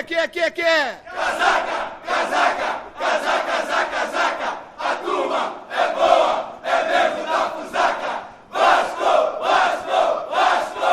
Casaca, casaca, casaca, casaca, casaca. A turma é boa, é mesmo da fusaca. Vasco, Vasco, Vasco!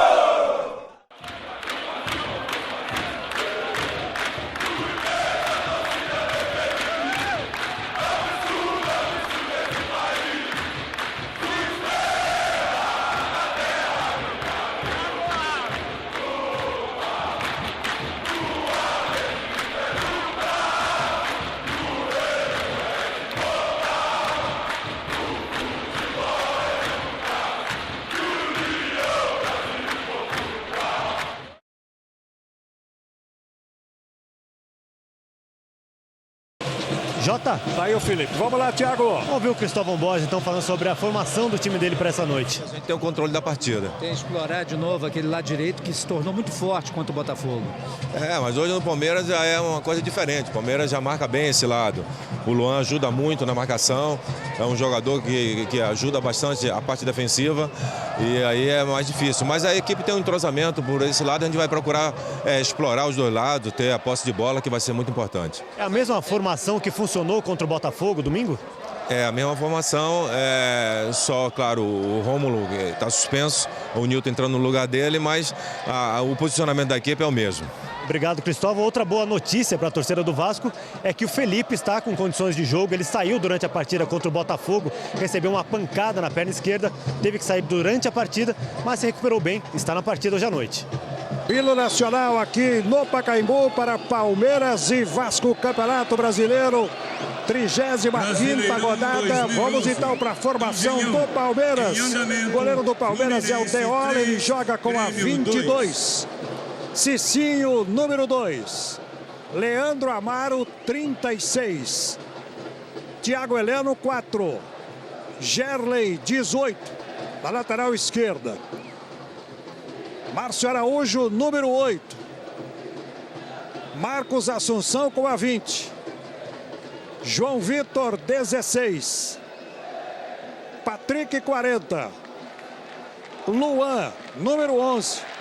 Jota. Tá aí o Felipe. Vamos lá, Thiago. Vamos ver o Cristóvão Borges então falando sobre a formação do time dele para essa noite. A gente tem o controle da partida. Tem que explorar de novo aquele lado direito que se tornou muito forte contra o Botafogo. Mas hoje no Palmeiras já é uma coisa diferente. O Palmeiras já marca bem esse lado. O Luan ajuda muito na marcação. É um jogador que ajuda bastante a parte defensiva. E aí é mais difícil. Mas a equipe tem um entrosamento por esse lado. A gente vai procurar explorar os dois lados, ter a posse de bola, que vai ser muito importante. É a mesma formação que funcionou contra o Botafogo domingo? É a mesma formação, só, claro, o Rômulo está suspenso, o Nilton entrando no lugar dele, mas o posicionamento da equipe é o mesmo. Obrigado, Cristóvão. Outra boa notícia para a torcida do Vasco é que o Felipe está com condições de jogo. Ele saiu durante a partida contra o Botafogo, recebeu uma pancada na perna esquerda, teve que sair durante a partida, mas se recuperou bem, está na partida hoje à noite. Hino nacional aqui no Pacaembu para Palmeiras e Vasco, Campeonato Brasileiro, 35ª rodada. Vamos então para a formação do Palmeiras. O goleiro do Palmeiras é o Deola, ele joga com a 22. Cicinho, número 2. Leandro Amaro, 36. Thiago Heleno, 4. Gerley, 18. Na lateral esquerda. Márcio Araújo, número 8. Marcos Assunção com a 20. João Vitor, 16. Patrick, 40. Luan, número 11.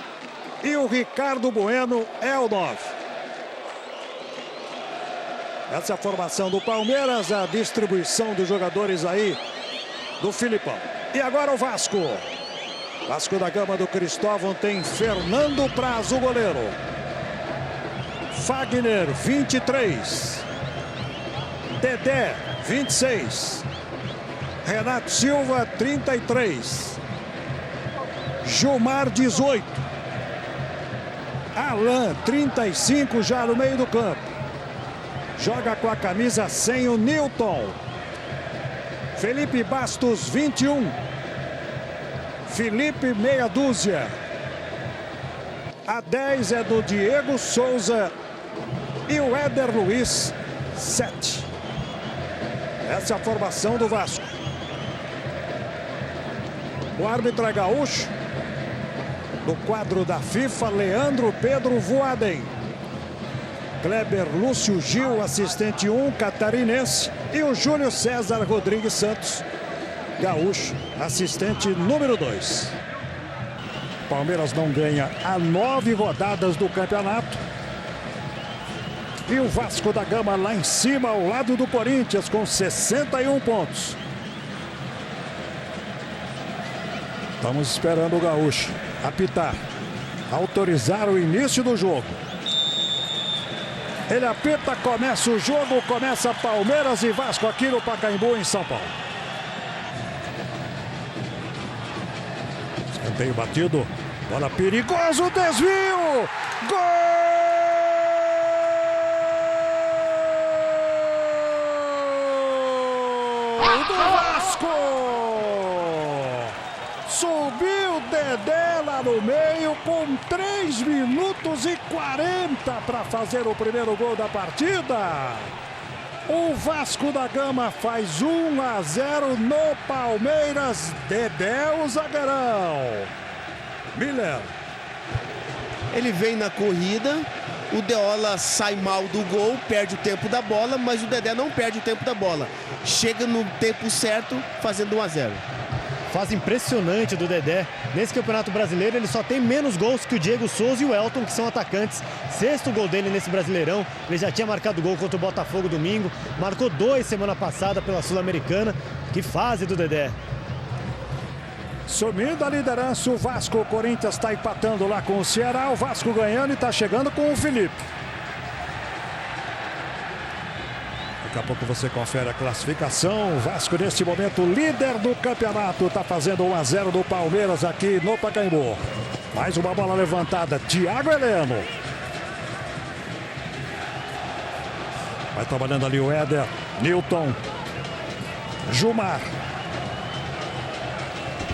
E o Ricardo Bueno é o 9. Essa é a formação do Palmeiras, a distribuição dos jogadores aí do Filipão. E agora o Vasco. Vasco da Gama do Cristóvão tem Fernando Praz, o goleiro. Fagner, 23. Dedé, 26. Renato Silva, 33. Gilmar, 18. Alan, 35, já no meio do campo. Joga com a camisa 100 o Nilton. Felipe Bastos, 21. Felipe, meia dúzia. A 10 é do Diego Souza. E o Éder Luiz, 7. Essa é a formação do Vasco. O árbitro é gaúcho. No quadro da FIFA, Leandro Pedro Voaden. Kleber Lúcio Gil, assistente 1, catarinense. E o Júlio César Rodrigues Santos, gaúcho, assistente número 2. Palmeiras não ganha há 9 rodadas do campeonato. E o Vasco da Gama lá em cima, ao lado do Corinthians, com 61 pontos. Estamos esperando o gaúcho apitar, autorizar o início do jogo. Ele apita, começa o jogo, começa Palmeiras e Vasco aqui no Pacaembu, em São Paulo. Escanteio batido, bola perigoso, desvio, gol! Do Vasco! Subiu Dedé lá no meio com 3 minutos e 40 para fazer o primeiro gol da partida. O Vasco da Gama faz 1-0 no Palmeiras. Dedé, o zagueirão. Miller. Ele vem na corrida, o Deola sai mal do gol, perde o tempo da bola, mas o Dedé não perde o tempo da bola. Chega no tempo certo, fazendo 1-0. fase impressionante do Dedé. Nesse Campeonato Brasileiro ele só tem menos gols que o Diego Souza e o Elton, que são atacantes. 6º gol dele nesse Brasileirão. Ele já tinha marcado gol contra o Botafogo domingo. Marcou 2 semana passada pela Sul-Americana. Que fase do Dedé. Sumindo a liderança, o Vasco. O Corinthians está empatando lá com o Ceará. O Vasco ganhando e está chegando com o Felipe. Daqui a pouco você confere a classificação. O Vasco, neste momento, líder do campeonato. Está fazendo 1-0 do Palmeiras aqui no Pacaembu. Mais uma bola levantada. Thiago Heleno. Vai trabalhando ali o Éder. Newton. Gilmar.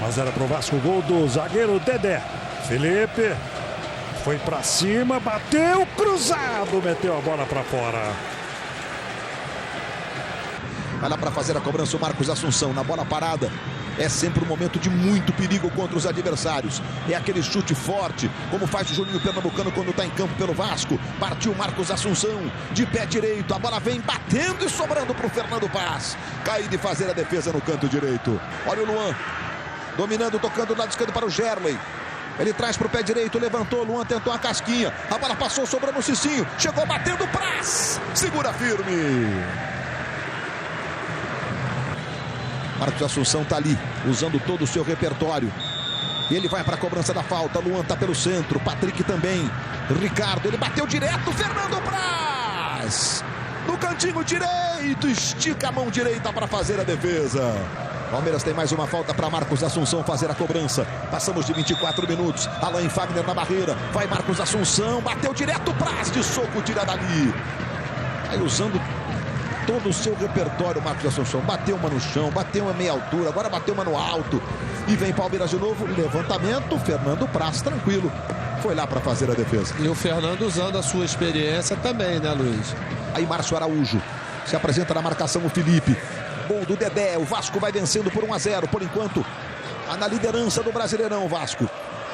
1-0 para o Vasco. Gol do zagueiro Dedé. Felipe. Foi para cima. Bateu cruzado. Meteu a bola para fora. Vai lá para fazer a cobrança o Marcos Assunção na bola parada. É sempre um momento de muito perigo contra os adversários. É aquele chute forte, como faz o Juninho Pernambucano quando está em campo pelo Vasco. Partiu Marcos Assunção, de pé direito. A bola vem batendo e sobrando para o Fernando Paz. Cai de fazer a defesa no canto direito. Olha o Luan, dominando, tocando do lado esquerdo para o Gerley. Ele traz para o pé direito, levantou, Luan tentou a casquinha. A bola passou, sobrou no Cicinho. Chegou batendo, Praz. Segura firme. Marcos Assunção está ali, usando todo o seu repertório. Ele vai para a cobrança da falta. Luan está pelo centro, Patrick também. Ricardo, ele bateu direto. Fernando Praz. No cantinho direito, estica a mão direita para fazer a defesa. Palmeiras tem mais uma falta para Marcos Assunção fazer a cobrança. Passamos de 24 minutos. Alain Fagner na barreira. Vai Marcos Assunção, bateu direto. Praz de soco, tira dali. Aí usando todo o seu repertório, Marcos Assunção. Bateu uma no chão, bateu uma meia altura, agora bateu uma no alto. E vem Palmeiras de novo, levantamento, Fernando Praz, tranquilo. Foi lá para fazer a defesa. E o Fernando usando a sua experiência também, né, Luiz? Aí Márcio Araújo se apresenta na marcação o Felipe. Gol do Dedé, o Vasco vai vencendo por 1-0. Por enquanto, na liderança do Brasileirão, o Vasco.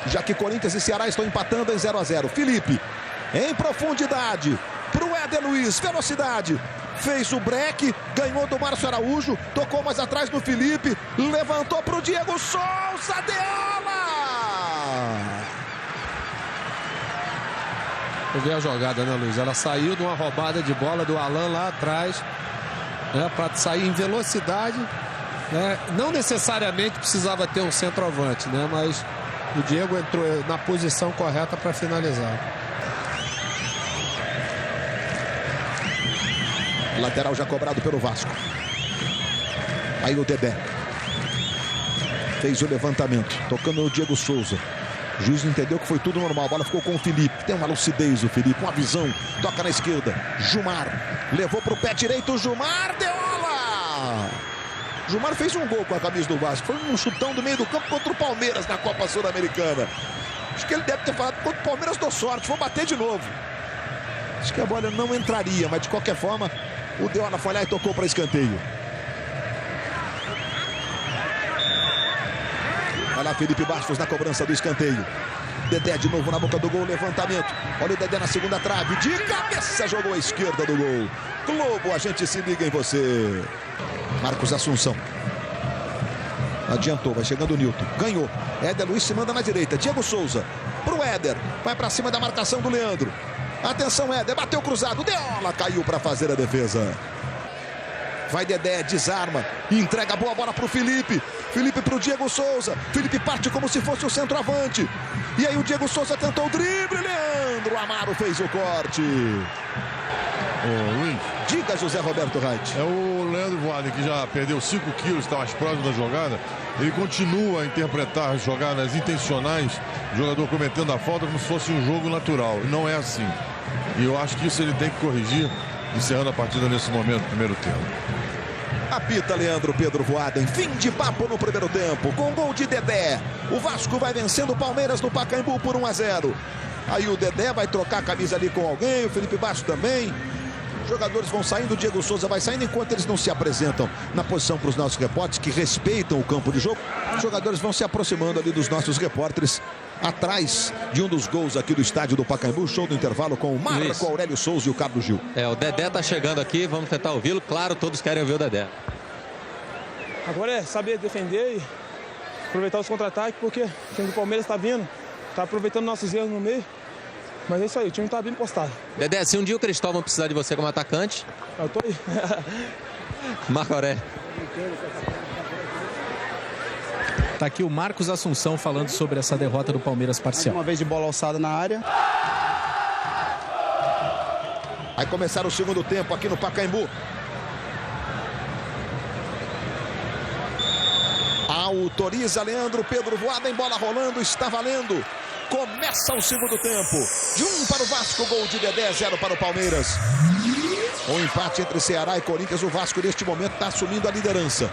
Já que Corinthians e Ceará estão empatando em 0-0. Felipe, em profundidade, para o Éder Luiz, velocidade. Fez o break, ganhou do Márcio Araújo, tocou mais atrás no Felipe, levantou para o Diego Souza, Deola! Eu vi a jogada, né, Luiz? Ela saiu de uma roubada de bola do Alan lá atrás, né, para sair em velocidade, né? Não necessariamente precisava ter um centroavante, né, mas o Diego entrou na posição correta para finalizar. Lateral já cobrado pelo Vasco. Aí o Dedé fez o levantamento, tocando no Diego Souza. O juiz entendeu que foi tudo normal. A bola ficou com o Felipe. Tem uma lucidez o Felipe, uma visão. Toca na esquerda. Gilmar levou para o pé direito. Gilmar, Deola! Gilmar fez um gol com a camisa do Vasco. Foi um chutão do meio do campo contra o Palmeiras na Copa Sul-Americana. Acho que ele deve ter falado: contra o Palmeiras dou sorte, vou bater de novo. Acho que a bola não entraria, mas de qualquer forma o Deola foi lá e tocou para escanteio. Olha lá Felipe Bastos na cobrança do escanteio. Dedé de novo na boca do gol, levantamento. Olha o Dedé na segunda trave, de cabeça jogou à esquerda do gol. Globo, a gente se liga em você. Marcos Assunção. Adiantou, vai chegando o Newton. Ganhou. Éder Luiz se manda na direita. Diego Souza pro Éder. Vai para cima da marcação do Leandro. Atenção, Éder, bateu cruzado, Deola caiu para fazer a defesa. Vai Dedé, desarma, entrega a boa bola para o Felipe. Felipe para o Diego Souza. Felipe parte como se fosse o centroavante. E aí o Diego Souza tentou o drible, Leandro Amaro fez o corte. Ô, Luiz, diga, José Roberto Reit. É o Leandro Voaden, que já perdeu 5 quilos, está mais próximo da jogada. Ele continua a interpretar jogadas intencionais, o jogador cometendo a falta como se fosse um jogo natural. E não é assim. E eu acho que isso ele tem que corrigir, encerrando a partida nesse momento, primeiro tempo. Apita Leandro Pedro Voaden. Fim de papo no primeiro tempo, com gol de Dedé. O Vasco vai vencendo o Palmeiras no Pacaembu por 1-0. Aí o Dedé vai trocar a camisa ali com alguém, o Felipe Bastos também. Os jogadores vão saindo, o Diego Souza vai saindo, enquanto eles não se apresentam na posição para os nossos repórteres, que respeitam o campo de jogo. Os jogadores vão se aproximando ali dos nossos repórteres, atrás de um dos gols aqui do estádio do Pacaembu. Show do intervalo com o Marco Aurélio Souza e o Carlos Gil. O Dedé tá chegando aqui, vamos tentar ouvi-lo. Claro, todos querem ouvir o Dedé. Agora é saber defender aproveitar os contra-ataques, porque o time do Palmeiras está vindo, está aproveitando nossos erros no meio. Mas é isso aí, o time está bem postado. Dedé, se um dia o Cristóvão precisar de você como atacante... Eu tô aí. Marco Aurélio. Tá aqui o Marcos Assunção falando sobre essa derrota do Palmeiras parcial. Uma vez de bola alçada na área. Vai começar o segundo tempo aqui no Pacaembu. Autoriza Leandro Pedro Voaden, bola rolando, está valendo. Começa o segundo tempo. De 1 para o Vasco, gol de Dedé, 0 para o Palmeiras. Um empate entre Ceará e Corinthians. O Vasco neste momento está assumindo a liderança.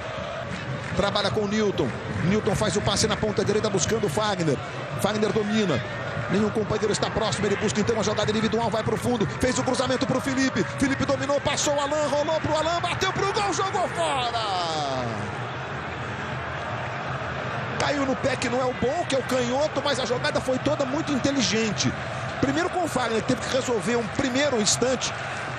Trabalha com o Nilton. Nilton faz o passe na ponta direita buscando o Fagner. Fagner domina. Nenhum companheiro está próximo. Ele busca então a jogada individual. Vai para o fundo. Fez o cruzamento para o Felipe. Felipe dominou, passou o Alan, rolou para o Alan, bateu para o gol, jogou fora. Caiu no pé que não é o bom, que é o canhoto, mas a jogada foi toda muito inteligente. Primeiro com o Fagner, que teve que resolver um primeiro instante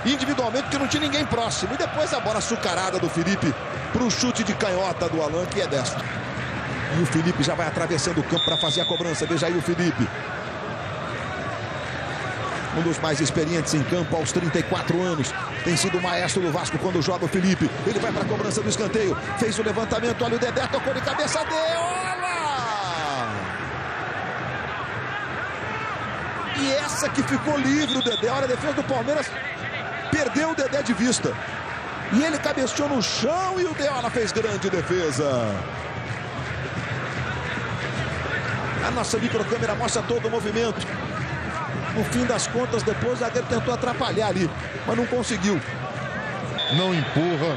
individualmente, porque não tinha ninguém próximo. E depois a bola açucarada do Felipe para o chute de canhota do Alan, que é destro. E o Felipe já vai atravessando o campo para fazer a cobrança. Veja aí o Felipe. Um dos mais experientes em campo aos 34 anos. Tem sido o maestro do Vasco quando joga o Felipe. Ele vai para a cobrança do escanteio. Fez o levantamento, olha o Dedé, tocou de cabeça, Deola! E essa que ficou livre o Dedé. Olha a defesa do Palmeiras. Perdeu o Dedé de vista. E ele cabeceou no chão e o Deola fez grande defesa. A nossa microcâmera mostra todo o movimento. No fim das contas, depois o zagueiro tentou atrapalhar ali, mas não conseguiu. Não empurra,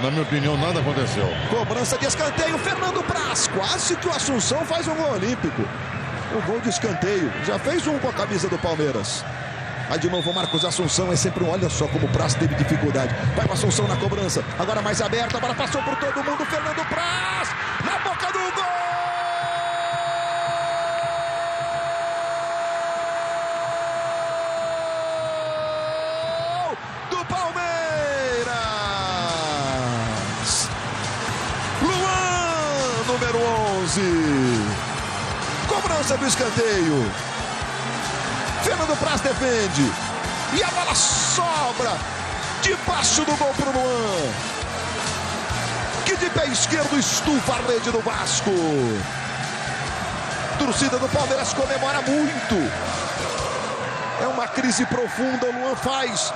na minha opinião, nada aconteceu. Cobrança de escanteio, Fernando Praz. Quase que o Assunção faz um gol olímpico. O gol de escanteio, já fez um com a camisa do Palmeiras. Aí de novo o Marcos Assunção, é sempre um, olha só como o Praz teve dificuldade. Vai para Assunção na cobrança, agora mais aberta, a bola passou por todo mundo, Fernando Praz, na boca do gol! Número 11. Cobrança do escanteio. Fernando Praz defende. E a bola sobra debaixo do gol para o Luan, que de pé esquerdo estufa a rede do Vasco. Torcida do Palmeiras comemora muito. É uma crise profunda. O Luan faz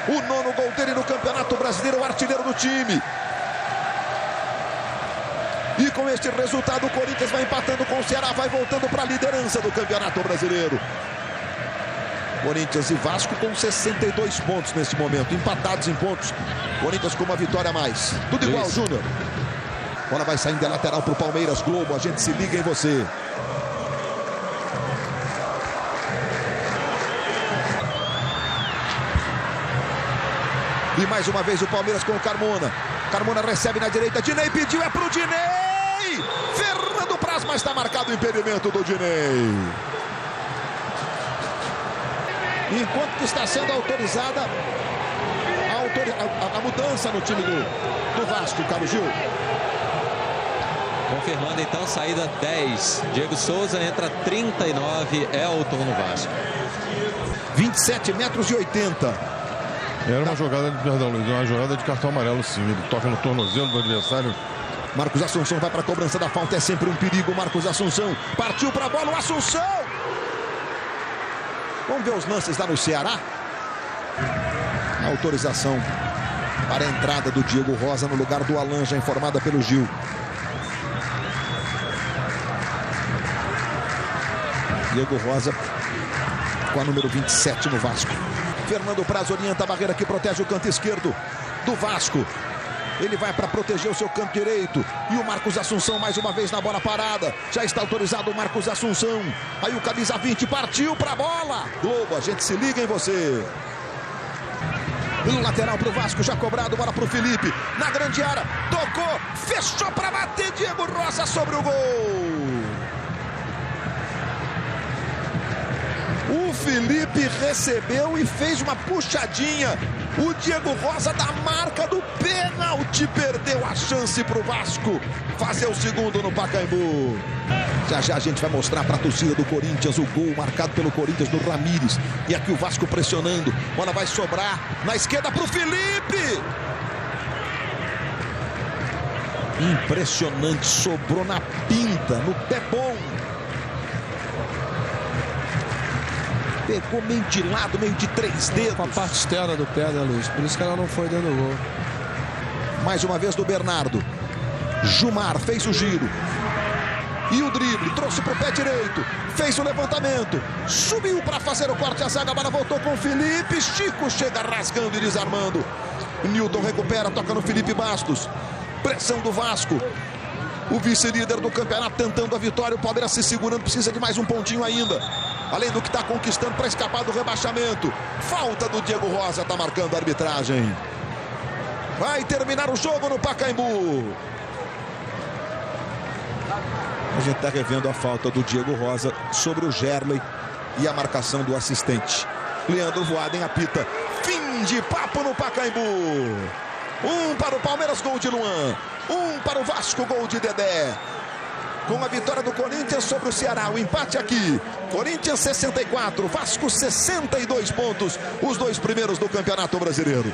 o 9º gol dele no Campeonato Brasileiro, o artilheiro do time. E com este resultado o Corinthians vai empatando com o Ceará, vai voltando para a liderança do Campeonato Brasileiro. Corinthians e Vasco com 62 pontos neste momento, empatados em pontos. Corinthians com uma vitória a mais. Tudo igual, Júnior. Bola vai saindo de lateral para o Palmeiras. Globo, a gente se liga em você. E mais uma vez o Palmeiras com o Carmona. Carmona recebe na direita, Dinei pediu, é pro Dinei! Fernando Praz, mas está marcado o impedimento do Dinei. Enquanto que está sendo autorizada a mudança no time do Vasco, Carlos Gil. Confirmando então, saída 10. Diego Souza, entra 39, Elton no Vasco. 27 metros e 80. Era uma jogada de, perdão, Luiz, uma jogada de cartão amarelo, sim. Ele toca no tornozelo do adversário. Marcos Assunção vai para a cobrança da falta, é sempre um perigo. Marcos Assunção partiu para a bola, o Assunção! Vamos ver os lances lá no Ceará. A autorização para a entrada do Diego Rosa no lugar do Alan, já informada pelo Gil. Diego Rosa com a número 27 no Vasco. Fernando Praz orienta a barreira que protege o canto esquerdo do Vasco. Ele vai para proteger o seu canto direito. E o Marcos Assunção mais uma vez na bola parada. Já está autorizado o Marcos Assunção. Aí o camisa 20 partiu para a bola. Globo, a gente se liga em você. No lateral para o Vasco, já cobrado, bola para o Felipe. Na grande área, tocou, fechou para bater. Diego Rosa sobre o gol. O Felipe recebeu e fez uma puxadinha. O Diego Rosa da marca do pênalti perdeu a chance para o Vasco fazer o segundo no Pacaembu. Já já a gente vai mostrar para a torcida do Corinthians o gol marcado pelo Corinthians do Ramírez. E aqui o Vasco pressionando. Bola vai sobrar na esquerda para o Felipe. Impressionante, sobrou na pinta, no pé bom. Pegou meio de lado, meio de 3 dedos. Com a parte externa do pé, né, Luiz? Por isso que ela não foi dentro do gol. Mais uma vez do Bernardo. Jumar fez o giro. E o drible, trouxe para o pé direito. Fez o levantamento. Subiu para fazer o corte. A zaga, a bola voltou com o Felipe. Chico chega rasgando e desarmando. Newton recupera, toca no Felipe Bastos. Pressão do Vasco. O vice-líder do campeonato tentando a vitória. O Palmeiras se segurando, precisa de mais um pontinho ainda. Além do que está conquistando para escapar do rebaixamento. Falta do Diego Rosa, está marcando a arbitragem. Vai terminar o jogo no Pacaembu. A gente está revendo a falta do Diego Rosa sobre o Gerley e a marcação do assistente. Leandro Voaden apita. Fim de papo no Pacaembu. 1 para o Palmeiras, gol de Luan. 1 para o Vasco, gol de Dedé. Com a vitória do Corinthians sobre o Ceará, o empate aqui. Corinthians 64, Vasco 62 pontos. Os 2 primeiros do Campeonato Brasileiro.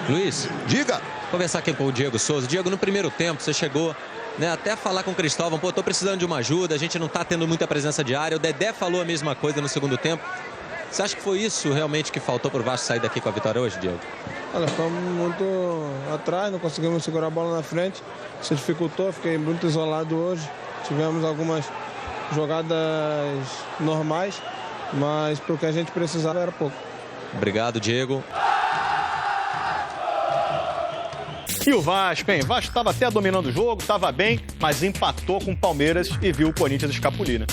Luiz, diga. Vou conversar aqui com o Diego Souza. Diego, no primeiro tempo você chegou, né, até a falar com o Cristóvão. Pô, tô precisando de uma ajuda, a gente não tá tendo muita presença de área. O Dedé falou a mesma coisa no segundo tempo. Você acha que foi isso realmente que faltou pro Vasco sair daqui com a vitória hoje, Diego? Olha, ficamos muito atrás, não conseguimos segurar a bola na frente. Isso dificultou, fiquei muito isolado hoje. Tivemos algumas jogadas normais, mas pro que a gente precisava era pouco. Obrigado, Diego. E o Vasco, hein? O Vasco estava até dominando o jogo, estava bem, mas empatou com o Palmeiras e viu o Corinthians escapulir, né?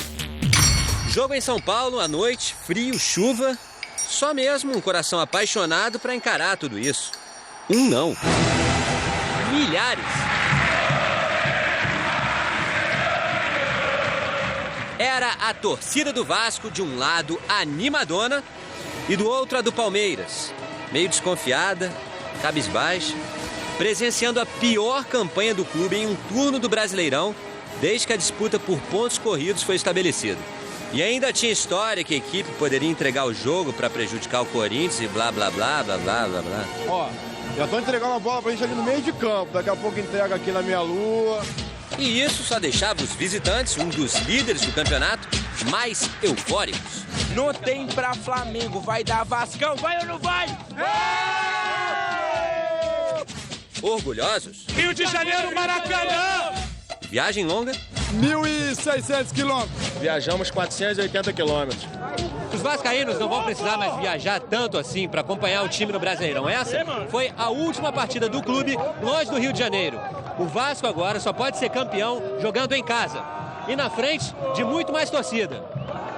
Jogo em São Paulo, à noite, frio, chuva. Só mesmo um coração apaixonado para encarar tudo isso. Não. Milhares. Era a torcida do Vasco, de um lado animadona e do outro a do Palmeiras. Meio desconfiada, cabisbaixa, presenciando a pior campanha do clube em um turno do Brasileirão desde que a disputa por pontos corridos foi estabelecida. E ainda tinha história que a equipe poderia entregar o jogo para prejudicar o Corinthians e blá, blá, blá, blá, blá, blá, blá. Ó, já tô entregando a bola pra gente ali no meio de campo. Daqui a pouco entrega aqui na minha lua. E isso só deixava os visitantes, um dos líderes do campeonato, mais eufóricos. Não tem pra Flamengo, vai dar Vascão, vai ou não vai? Orgulhosos. Rio de Janeiro, Maracanã! Viagem longa. 1.600 quilômetros. Viajamos 480 quilômetros. Os vascaínos não vão precisar mais viajar tanto assim para acompanhar o time no Brasileirão. Essa foi a última partida do clube longe do Rio de Janeiro. O Vasco agora só pode ser campeão jogando em casa. E na frente de muito mais torcida.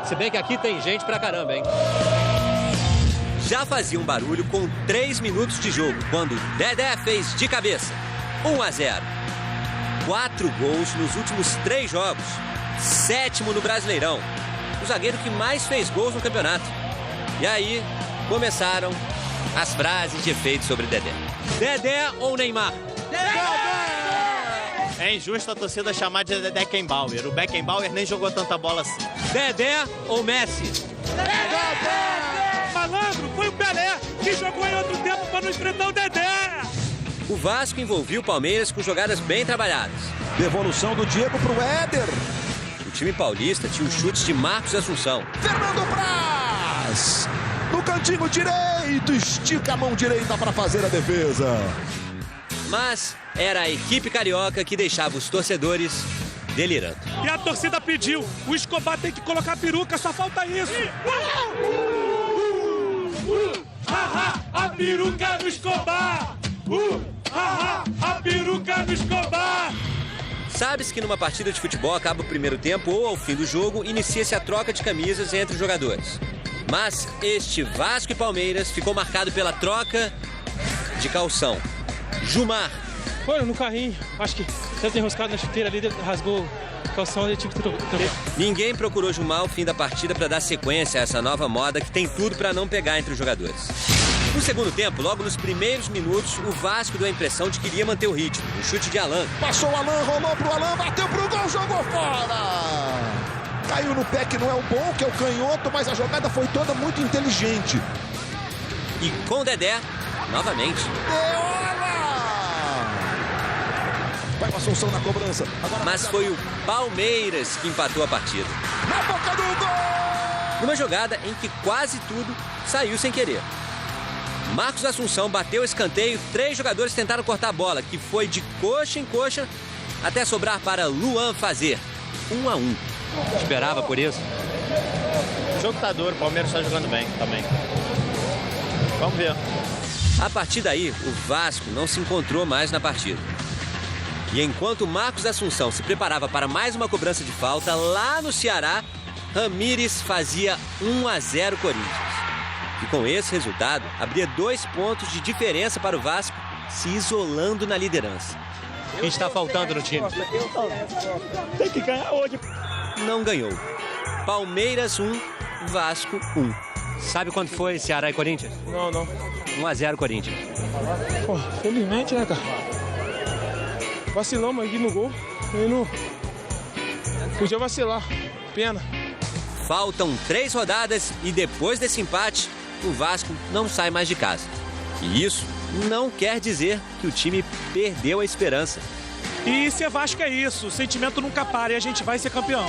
Se bem que aqui tem gente pra caramba, hein? Já fazia um barulho com 3 minutos de jogo, quando Dedé fez de cabeça. 1-0. 4 gols nos últimos 3 jogos. 7º no Brasileirão. O zagueiro que mais fez gols no campeonato. E aí começaram as frases de efeito sobre Dedé. Dedé ou Neymar? É injusto a torcida chamar de Dedé Beckenbauer. O Beckenbauer nem jogou tanta bola assim. Dedé ou Messi? Dedé! Malandro, foi o Pelé que jogou em outro tempo para não enfrentar o Dedé! O Vasco envolvia o Palmeiras com jogadas bem trabalhadas. Devolução do Diego pro Éder. O time paulista tinha os chutes de Marcos Assunção. Fernando Praz! No cantinho direito, estica a mão direita para fazer a defesa. Mas era a equipe carioca que deixava os torcedores delirando. E a torcida pediu, o Escobar tem que colocar peruca, só falta isso. A peruca do Escobar! A peruca do Escobar! Sabe-se que numa partida de futebol acaba o primeiro tempo ou ao fim do jogo inicia-se a troca de camisas entre os jogadores. Mas este Vasco e Palmeiras ficou marcado pela troca de calção. Jumar. Foi no carrinho, acho que deve ter enroscado na chuteira ali, rasgou o calção e tive que trocar. Ninguém procurou Jumar ao fim da partida para dar sequência a essa nova moda que tem tudo para não pegar entre os jogadores. No segundo tempo, logo nos primeiros minutos, o Vasco deu a impressão de que iria manter o ritmo. O chute de Alan. Passou o Alan, rolou pro Alan, bateu pro gol, jogou fora! Caiu no pé que não é o bom, que é o canhoto, mas a jogada foi toda muito inteligente. E com Dedé, novamente. Vai o Assunção na cobrança. Agora mas foi o Palmeiras que empatou a partida. Na boca do gol! Numa jogada em que quase tudo saiu sem querer. Marcos Assunção bateu o escanteio, 3 jogadores tentaram cortar a bola, que foi de coxa em coxa até sobrar para Luan fazer 1-1. Esperava por isso? O jogo tá duro, o Palmeiras está jogando bem também. Vamos ver. A partir daí, o Vasco não se encontrou mais na partida. E enquanto Marcos Assunção se preparava para mais uma cobrança de falta, lá no Ceará, Ramírez fazia 1-0 Corinthians. E com esse resultado, abria 2 pontos de diferença para o Vasco, se isolando na liderança. O que está faltando no time? Tem que ganhar hoje. Não ganhou. Palmeiras 1, Vasco 1. Sabe quanto foi Ceará e Corinthians? Não. 1-0 Corinthians. Pô, felizmente, né, cara? Vacilamos aqui no gol. E não podia vacilar. Pena. Faltam 3 rodadas e depois desse empate, o Vasco não sai mais de casa. E isso não quer dizer que o time perdeu a esperança. E ser Vasco é isso, o sentimento nunca para e a gente vai ser campeão.